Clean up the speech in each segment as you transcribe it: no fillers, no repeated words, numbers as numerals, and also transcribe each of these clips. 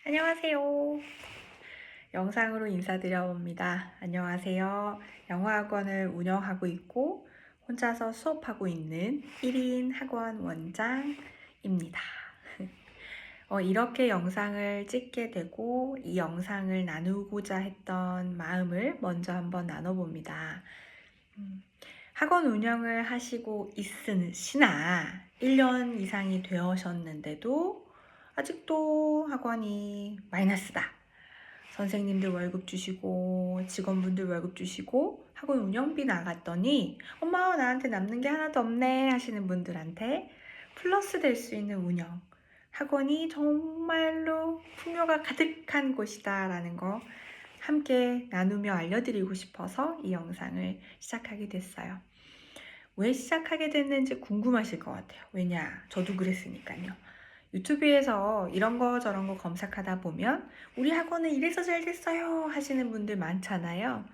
안녕하세요. 영상으로 인사드려 봅니다. 안녕하세요. 영어학원을 운영하고 있고 혼자서 수업하고 있는 1인 학원 원장입니다. 이렇게 영상을 찍게 되고 이 영상을 나누고자 했던 마음을 먼저 한번 나눠봅니다. 학원 운영을 하시고 있으시나 1년 이상이 되셨는데도 아직도 학원이 마이너스다. 선생님들 월급 주시고 직원분들 월급 주시고 학원 운영비 나갔더니 엄마 나한테 남는 게 하나도 없네 하시는 분들한테 플러스 될 수 있는 운영, 학원이 정말로 풍요가 가득한 곳이다 라는 거 함께 나누며 알려드리고 싶어서 이 영상을 시작하게 됐어요. 왜 시작하게 됐는지 궁금하실 것 같아요. 왜냐? 저도 그랬으니까요. 유튜브에서 이런 거 저런 거 검색하다 보면 우리 학원은 이래서 잘 됐어요 하시는 분들 많잖아요.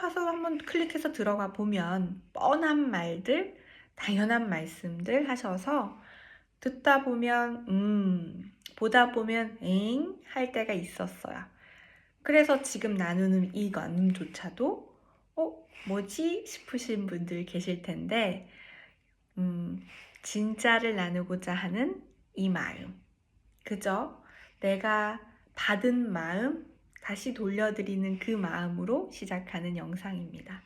하서 한번 클릭해서 들어가 보면 뻔한 말들, 당연한 말씀들 하셔서 듣다 보면 보다 보면 엥? 할 때가 있었어요. 그래서 지금 나누는 이 관음조차도 뭐지? 싶으신 분들 계실 텐데 진짜를 나누고자 하는 이 마음, 그저 내가 받은 마음 다시 돌려드리는 그 마음으로 시작하는 영상입니다.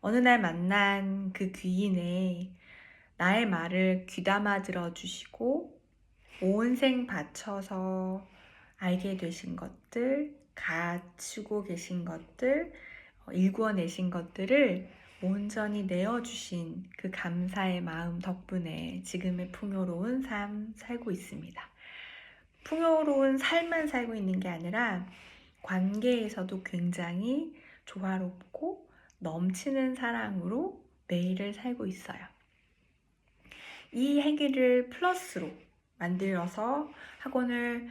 어느 날 만난 그 귀인의 나의 말을 귀담아 들어주시고 온 생 바쳐서 알게 되신 것들, 갖추고 계신 것들, 일구어내신 것들을 온전히 내어주신 그 감사의 마음 덕분에 지금의 풍요로운 삶 살고 있습니다. 풍요로운 삶만 살고 있는 게 아니라 관계에서도 굉장히 조화롭고 넘치는 사랑으로 매일을 살고 있어요. 이 행위를 플러스로 만들어서 학원을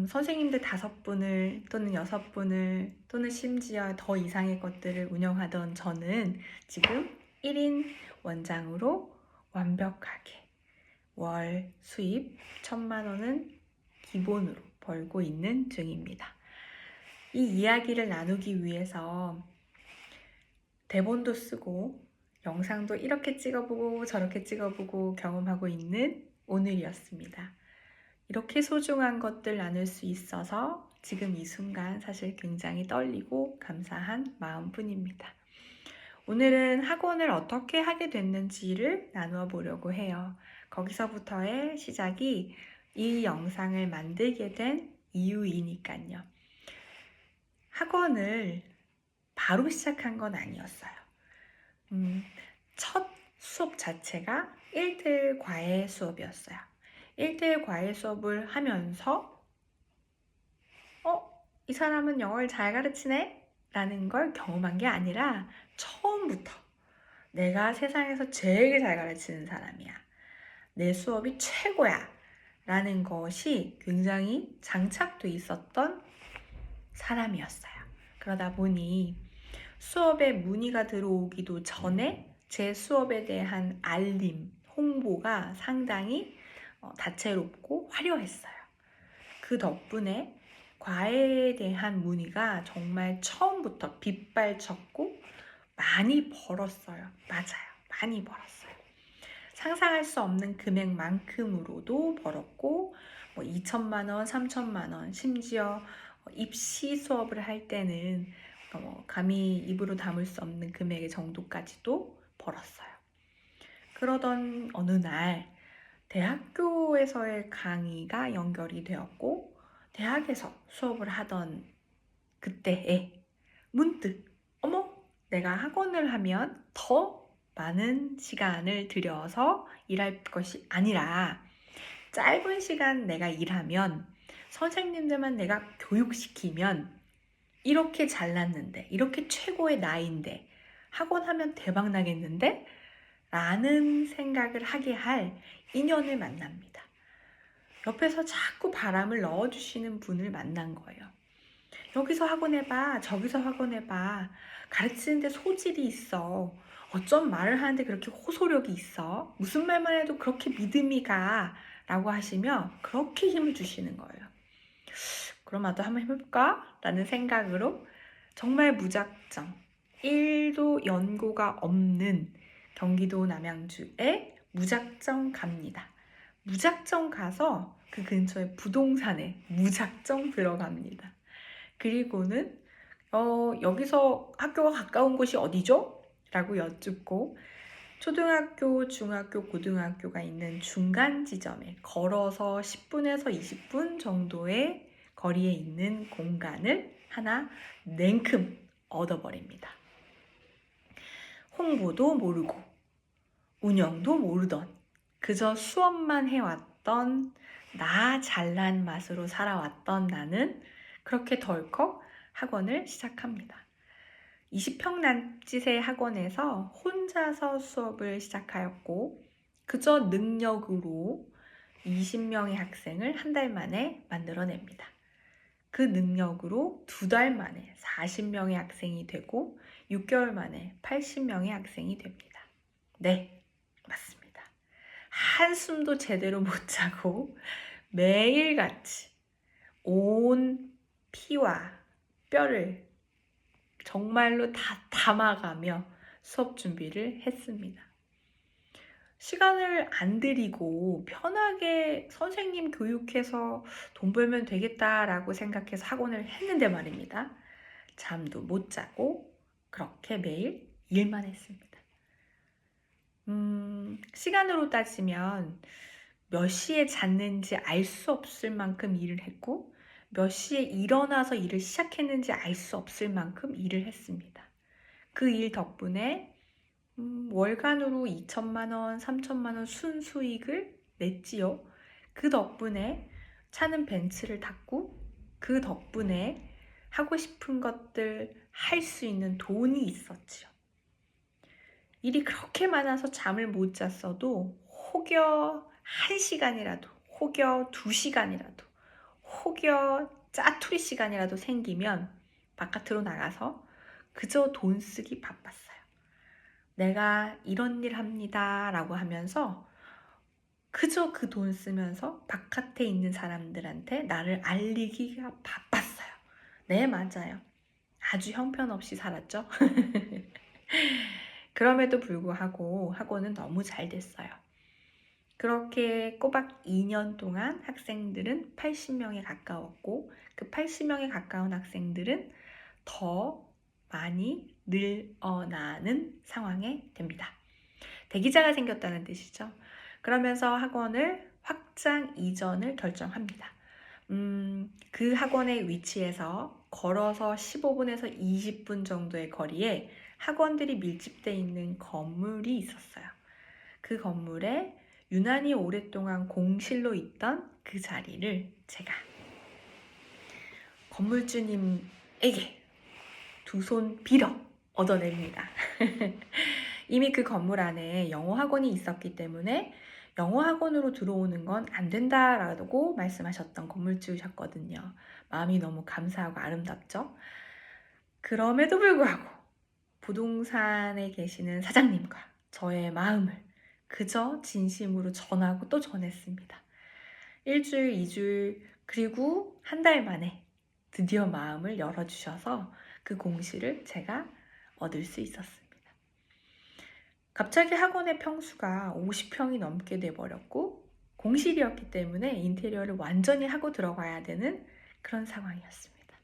선생님들 5분을 또는 6분을 또는 심지어 더 이상의 것들을 운영하던 저는 지금 1인 원장으로 완벽하게 월 수입 1,000만 원은 기본으로 벌고 있는 중입니다. 이 이야기를 나누기 위해서 대본도 쓰고 영상도 이렇게 찍어보고 저렇게 찍어보고 경험하고 있는 오늘이었습니다. 이렇게 소중한 것들 나눌 수 있어서 지금 이 순간 사실 굉장히 떨리고 감사한 마음뿐입니다. 오늘은 학원을 어떻게 하게 됐는지를 나누어 보려고 해요. 거기서부터의 시작이 이 영상을 만들게 된 이유이니까요. 학원을 바로 시작한 건 아니었어요. 첫 수업 자체가 1대1 과외 수업이었어요. 1대1 과외 수업을 하면서 이 사람은 영어를 잘 가르치네? 라는 걸 경험한 게 아니라 처음부터 내가 세상에서 제일 잘 가르치는 사람이야. 내 수업이 최고야. 라는 것이 굉장히 장착돼 있었던 사람이었어요. 그러다 보니 수업에 문의가 들어오기도 전에 제 수업에 대한 알림, 홍보가 상당히 다채롭고 화려했어요. 그 덕분에 과외에 대한 문의가 정말 처음부터 빗발쳤고 많이 벌었어요. 맞아요. 많이 벌었어요. 상상할 수 없는 금액만큼으로도 벌었고 2천만 원, 3천만 원, 심지어 입시 수업을 할 때는 감히 입으로 담을 수 없는 금액의 정도까지도 벌었어요. 그러던 어느 날 대학교에서의 강의가 연결이 되었고 대학에서 수업을 하던 그때에 문득 내가 학원을 하면 더 많은 시간을 들여서 일할 것이 아니라 짧은 시간 내가 일하면 선생님들만 내가 교육시키면 이렇게 잘났는데 이렇게 최고의 나이인데 학원 하면 대박 나겠는데? 라는 생각을 하게 할 인연을 만납니다. 옆에서 자꾸 바람을 넣어주시는 분을 만난 거예요. 여기서 학원 해봐, 저기서 학원 해봐. 가르치는데 소질이 있어. 어쩜 말을 하는데 그렇게 호소력이 있어? 무슨 말만 해도 그렇게 믿음이 가? 라고 하시며 그렇게 힘을 주시는 거예요. 그럼 나도 한번 해볼까? 라는 생각으로 정말 무작정 1도 연고가 없는 경기도 남양주에 무작정 갑니다. 무작정 가서 그 근처에 부동산에 무작정 들어갑니다. 그리고는 여기서 학교가 가까운 곳이 어디죠? 라고 여쭙고 초등학교, 중학교, 고등학교가 있는 중간 지점에 걸어서 10분에서 20분 정도의 거리에 있는 공간을 하나 냉큼 얻어버립니다. 홍보도 모르고 운영도 모르던 그저 수업만 해왔던 나 잘난 맛으로 살아왔던 나는 그렇게 덜컥 학원을 시작합니다. 20평 남짓의 학원에서 혼자서 수업을 시작하였고 그저 능력으로 20명의 학생을 한 달 만에 만들어냅니다. 그 능력으로 2달 만에 40명의 학생이 되고 6개월 만에 80명의 학생이 됩니다. 네, 맞습니다. 한숨도 제대로 못 자고 매일같이 온 피와 뼈를 정말로 다 담아가며 수업 준비를 했습니다. 시간을 안 들이고 편하게 선생님 교육해서 돈 벌면 되겠다라고 생각해서 학원을 했는데 말입니다. 잠도 못 자고 그렇게 매일 일만 했습니다. 시간으로 따지면 몇 시에 잤는지 알 수 없을 만큼 일을 했고 몇 시에 일어나서 일을 시작했는지 알 수 없을 만큼 일을 했습니다. 그 일 덕분에 월간으로 2천만 원, 3천만 원 순수익을 냈지요. 그 덕분에 차는 벤츠를 탔고 그 덕분에 하고 싶은 것들 할 수 있는 돈이 있었지요. 일이 그렇게 많아서 잠을 못 잤어도 혹여 1시간이라도 혹여 2시간이라도 혹여 짜투리 시간이라도 생기면 바깥으로 나가서 그저 돈 쓰기 바빴어요. 내가 이런 일 합니다 라고 하면서 그저 그 돈 쓰면서 바깥에 있는 사람들한테 나를 알리기가 바빴어요. 네, 맞아요. 아주 형편없이 살았죠. 그럼에도 불구하고 학원은 너무 잘 됐어요. 그렇게 꼬박 2년 동안 학생들은 80명에 가까웠고 그 80명에 가까운 학생들은 더 많이 늘어나는 상황에 됩니다. 대기자가 생겼다는 뜻이죠. 그러면서 학원을 확장 이전을 결정합니다. 그 학원의 위치에서 걸어서 15분에서 20분 정도의 거리에 학원들이 밀집되어 있는 건물이 있었어요. 그 건물에 유난히 오랫동안 공실로 있던 그 자리를 제가 건물주님에게 두 손 빌어 얻어냅니다. 이미 그 건물 안에 영어 학원이 있었기 때문에 영어 학원으로 들어오는 건 안 된다라고 말씀하셨던 건물주셨거든요. 마음이 너무 감사하고 아름답죠. 그럼에도 불구하고 부동산에 계시는 사장님과 저의 마음을 그저 진심으로 전하고 또 전했습니다. 1주일, 2주일, 그리고 한 달 만에 드디어 마음을 열어주셔서 그 공시를 제가 얻을 수 있었습니다. 갑자기 학원의 평수가 50평이 넘게 돼버렸고 공실이었기 때문에 인테리어를 완전히 하고 들어가야 되는 그런 상황이었습니다.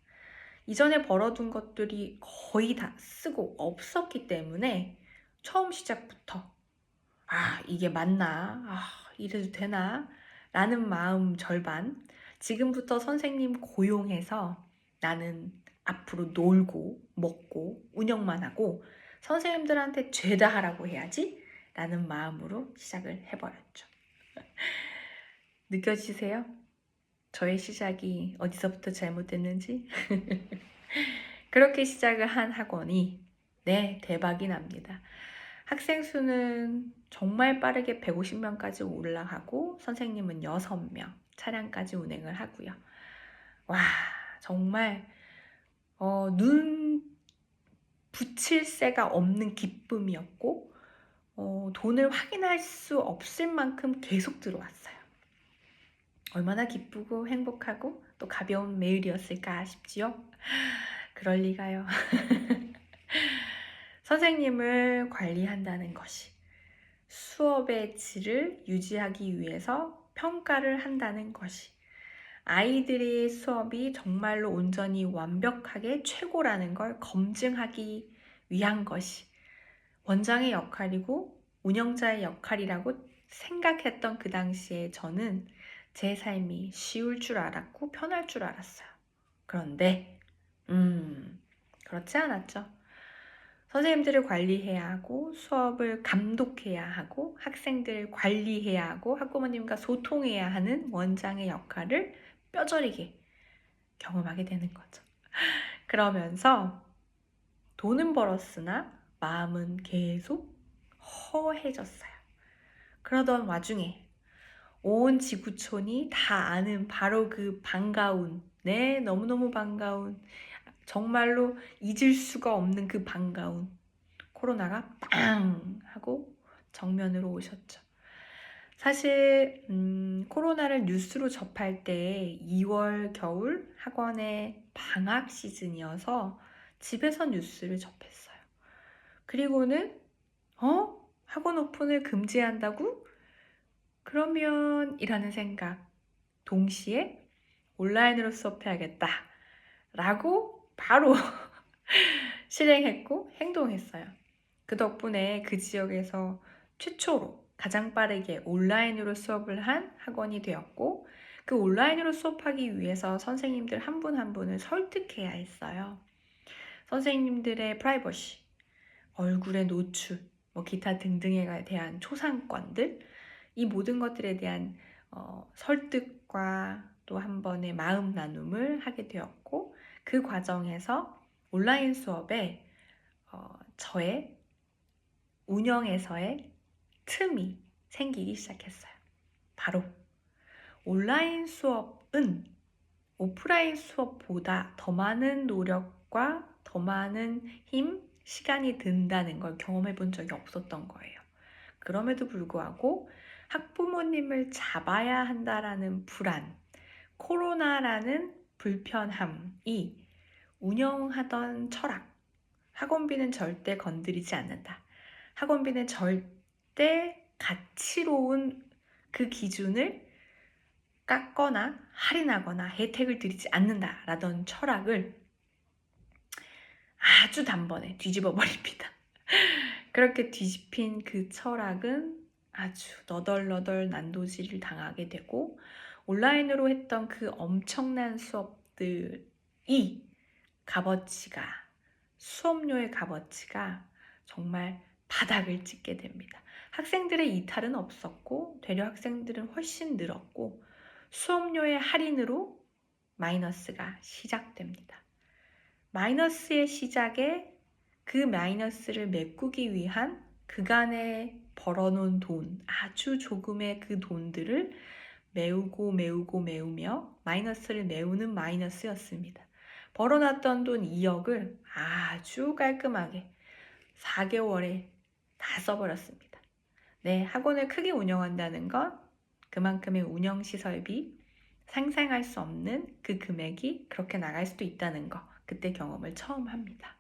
이전에 벌어둔 것들이 거의 다 쓰고 없었기 때문에 처음 시작부터 이게 맞나? 이래도 되나? 라는 마음 절반, 지금부터 선생님 고용해서 나는 앞으로 놀고 먹고 운영만 하고 선생님들한테 죄다 하라고 해야지 라는 마음으로 시작을 해버렸죠. 느껴지세요? 저의 시작이 어디서부터 잘못됐는지? 그렇게 시작을 한 학원이 대박이 납니다. 학생 수는 정말 빠르게 150명까지 올라가고 선생님은 6명, 차량까지 운행을 하고요. 와, 정말 눈 붙일 새가 없는 기쁨이었고 돈을 확인할 수 없을 만큼 계속 들어왔어요. 얼마나 기쁘고 행복하고 또 가벼운 메일이었을까 싶지요. 그럴 리가요. 선생님을 관리한다는 것이 수업의 질을 유지하기 위해서 평가를 한다는 것이 아이들의 수업이 정말로 온전히 완벽하게 최고라는 걸 검증하기 위한 것이 원장의 역할이고 운영자의 역할이라고 생각했던 그 당시에 저는 제 삶이 쉬울 줄 알았고 편할 줄 알았어요. 그런데 그렇지 않았죠. 선생님들을 관리해야 하고 수업을 감독해야 하고 학생들을 관리해야 하고 학부모님과 소통해야 하는 원장의 역할을 뼈저리게 경험하게 되는 거죠. 그러면서 돈은 벌었으나 마음은 계속 허해졌어요. 그러던 와중에 온 지구촌이 다 아는 바로 그 반가운, 네, 너무너무 반가운, 정말로 잊을 수가 없는 그 반가운 코로나가 빵 하고 정면으로 오셨죠. 사실 코로나를 뉴스로 접할 때 2월 겨울 학원의 방학 시즌이어서 집에서 뉴스를 접했어요. 그리고는 학원 오픈을 금지한다고? 그러면 이라는 생각 동시에 온라인으로 수업해야겠다 라고 바로 실행했고 행동했어요. 그 덕분에 그 지역에서 최초로 가장 빠르게 온라인으로 수업을 한 학원이 되었고 그 온라인으로 수업하기 위해서 선생님들 한 분 한 분을 설득해야 했어요. 선생님들의 프라이버시, 얼굴의 노출, 기타 등등에 대한 초상권들 이 모든 것들에 대한 설득과 또 한 번의 마음 나눔을 하게 되었고 그 과정에서 온라인 수업에 저의 운영에서의 틈이 생기기 시작했어요. 바로 온라인 수업은 오프라인 수업보다 더 많은 노력과 더 많은 힘, 시간이 든다는 걸 경험해 본 적이 없었던 거예요. 그럼에도 불구하고 학부모님을 잡아야 한다라는 불안, 코로나라는 불편함이 운영하던 철학, 학원비는 절대 건드리지 않는다. 학원비는 절대 가치로운 그 기준을 깎거나 할인하거나 혜택을 드리지 않는다라던 철학을 아주 단번에 뒤집어 버립니다. 그렇게 뒤집힌 그 철학은 아주 너덜너덜 난도질을 당하게 되고 온라인으로 했던 그 엄청난 수업들이 값어치가 수업료의 값어치가 정말 바닥을 찍게 됩니다. 학생들의 이탈은 없었고 되려 학생들은 훨씬 늘었고 수업료의 할인으로 마이너스가 시작됩니다. 마이너스의 시작에 그 마이너스를 메꾸기 위한 그간에 벌어놓은 돈, 아주 조금의 그 돈들을 메우며 마이너스를 메우는 마이너스였습니다. 벌어놨던 돈 2억을 아주 깔끔하게 4개월에 다 써버렸습니다. 네, 학원을 크게 운영한다는 건 그만큼의 운영시설비, 상상할 수 없는 그 금액이 그렇게 나갈 수도 있다는 거 그때 경험을 처음 합니다.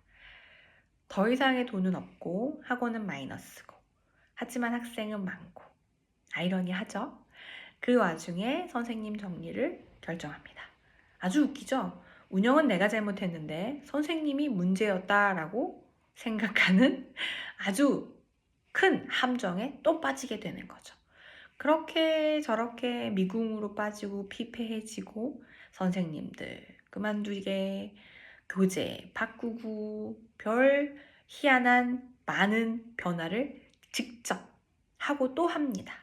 더 이상의 돈은 없고 학원은 마이너스고 하지만 학생은 많고 아이러니하죠? 그 와중에 선생님 정리를 결정합니다. 아주 웃기죠? 운영은 내가 잘못했는데 선생님이 문제였다라고 생각하는 아주 큰 함정에 또 빠지게 되는 거죠. 그렇게 저렇게 미궁으로 빠지고 피폐해지고 선생님들 그만두게 교재 바꾸고 별 희한한 많은 변화를 직접 하고 또 합니다.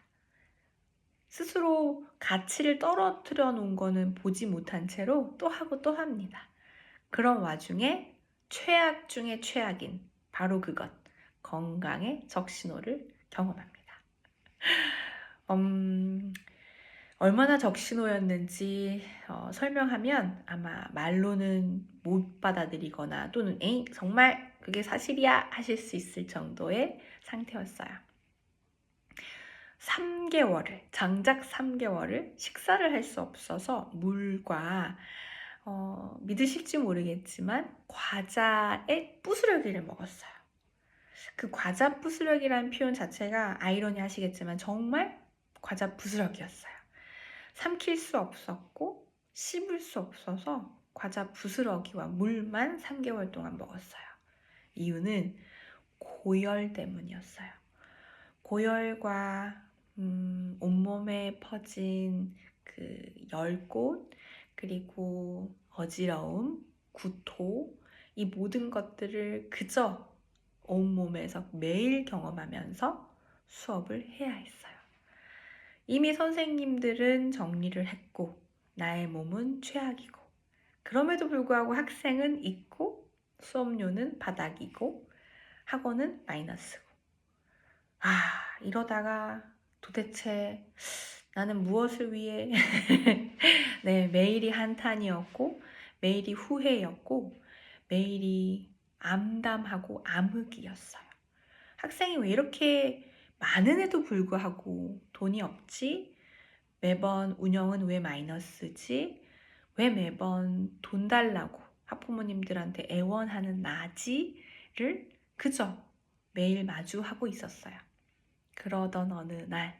스스로 가치를 떨어뜨려 놓은 거는 보지 못한 채로 또 하고 또 합니다. 그런 와중에 최악 중에 최악인 바로 그것, 건강의 적신호를 경험합니다. 얼마나 적신호였는지 설명하면 아마 말로는 못 받아들이거나 또는 에이 정말 그게 사실이야 하실 수 있을 정도의 상태였어요. 3개월을, 장작 3개월을 식사를 할 수 없어서 물과 믿으실지 모르겠지만 과자의 부스러기를 먹었어요. 그 과자 부스러기라는 표현 자체가 아이러니 하시겠지만 정말 과자 부스러기였어요. 삼킬 수 없었고 씹을 수 없어서 과자 부스러기와 물만 3개월 동안 먹었어요. 이유는 고열 때문이었어요. 고열과 온몸에 퍼진 그 열꽃, 그리고 어지러움, 구토, 이 모든 것들을 그저 온몸에서 매일 경험하면서 수업을 해야 했어요. 이미 선생님들은 정리를 했고 나의 몸은 최악이고, 그럼에도 불구하고 학생은 있고 수업료는 바닥이고 학원은 마이너스고, 이러다가 도대체 나는 무엇을 위해 네, 매일이 한탄이었고 매일이 후회였고 매일이 암담하고 암흑이었어요. 학생이 왜 이렇게 많은에도 불구하고 돈이 없지? 매번 운영은 왜 마이너스지? 왜 매번 돈 달라고 학부모님들한테 애원하는 나지를 그저 매일 마주하고 있었어요. 그러던 어느 날,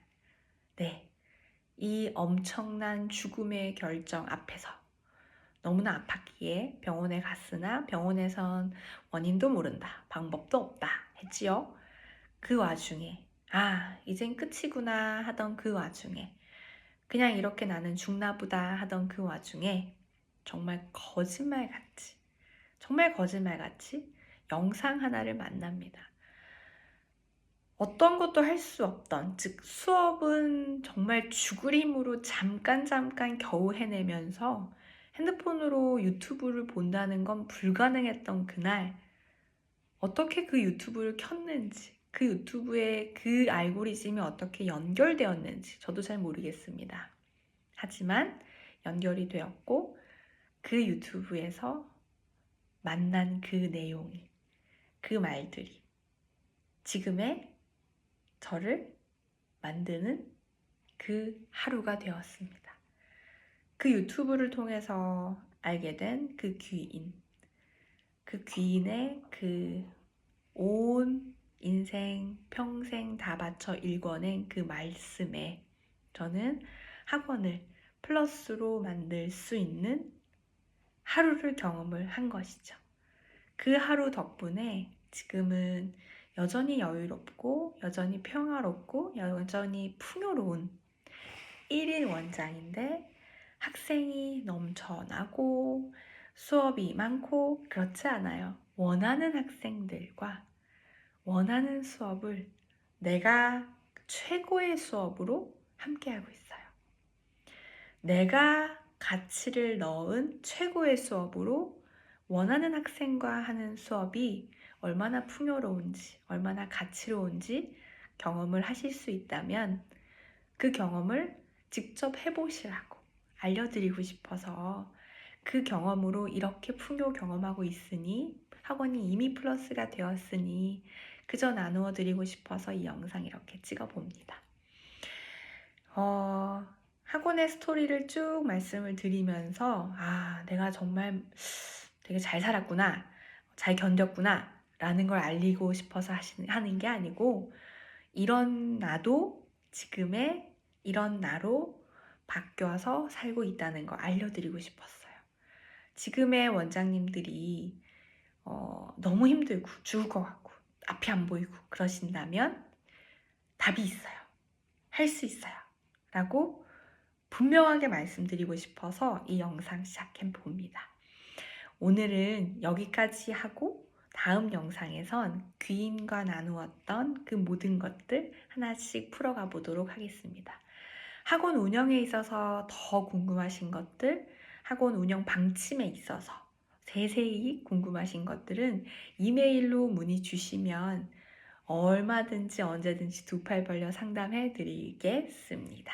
이 엄청난 죽음의 결정 앞에서 너무나 아팠기에 병원에 갔으나 병원에선 원인도 모른다, 방법도 없다 했지요. 그 와중에 이젠 끝이구나 하던 그 와중에, 그냥 이렇게 나는 죽나 보다 하던 그 와중에 정말 거짓말같이 영상 하나를 만납니다. 어떤 것도 할 수 없던, 즉 수업은 정말 죽을 힘으로 잠깐 겨우 해내면서 핸드폰으로 유튜브를 본다는 건 불가능했던 그날, 어떻게 그 유튜브를 켰는지, 그 유튜브에 그 알고리즘이 어떻게 연결되었는지 저도 잘 모르겠습니다. 하지만 연결이 되었고 그 유튜브에서 만난 그 내용이, 그 말들이 지금의 저를 만드는 그 하루가 되었습니다. 그 유튜브를 통해서 알게 된 그 귀인의 그 온 인생 평생 다 바쳐 읽어낸 그 말씀에 저는 학원을 플러스로 만들 수 있는 하루를 경험을 한 것이죠. 그 하루 덕분에 지금은 여전히 여유롭고 여전히 평화롭고 여전히 풍요로운 1인 원장인데, 학생이 넘쳐나고 수업이 많고 그렇지 않아요. 원하는 학생들과 원하는 수업을 내가 최고의 수업으로 함께하고 있어요. 내가 가치를 넣은 최고의 수업으로 원하는 학생과 하는 수업이 얼마나 풍요로운지, 얼마나 가치로운지 경험을 하실 수 있다면 그 경험을 직접 해보시라고 알려드리고 싶어서, 그 경험으로 이렇게 풍요 경험하고 있으니, 학원이 이미 플러스가 되었으니 그저 나누어 드리고 싶어서 이 영상 이렇게 찍어 봅니다. 학원의 스토리를 쭉 말씀을 드리면서 내가 정말 되게 잘 살았구나, 잘 견뎠구나 라는 걸 알리고 싶어서 하는 게 아니고, 이런 나도 지금의 이런 나로 바뀌어서 살고 있다는 거 알려드리고 싶었어요. 지금의 원장님들이 너무 힘들고 죽을 것 같고 앞이 안 보이고 그러신다면 답이 있어요. 할 수 있어요. 라고 분명하게 말씀드리고 싶어서 이 영상 시작해 봅니다. 오늘은 여기까지 하고 다음 영상에선 귀인과 나누었던 그 모든 것들 하나씩 풀어가 보도록 하겠습니다. 학원 운영에 있어서 더 궁금하신 것들, 학원 운영 방침에 있어서 세세히 궁금하신 것들은 이메일로 문의 주시면 얼마든지 언제든지 두 팔 벌려 상담해 드리겠습니다.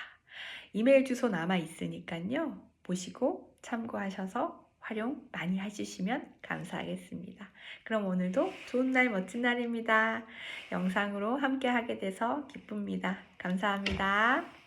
이메일 주소 남아 있으니까요. 보시고 참고하셔서 활용 많이 해주시면 감사하겠습니다. 그럼 오늘도 좋은 날, 멋진 날입니다. 영상으로 함께 하게 돼서 기쁩니다. 감사합니다.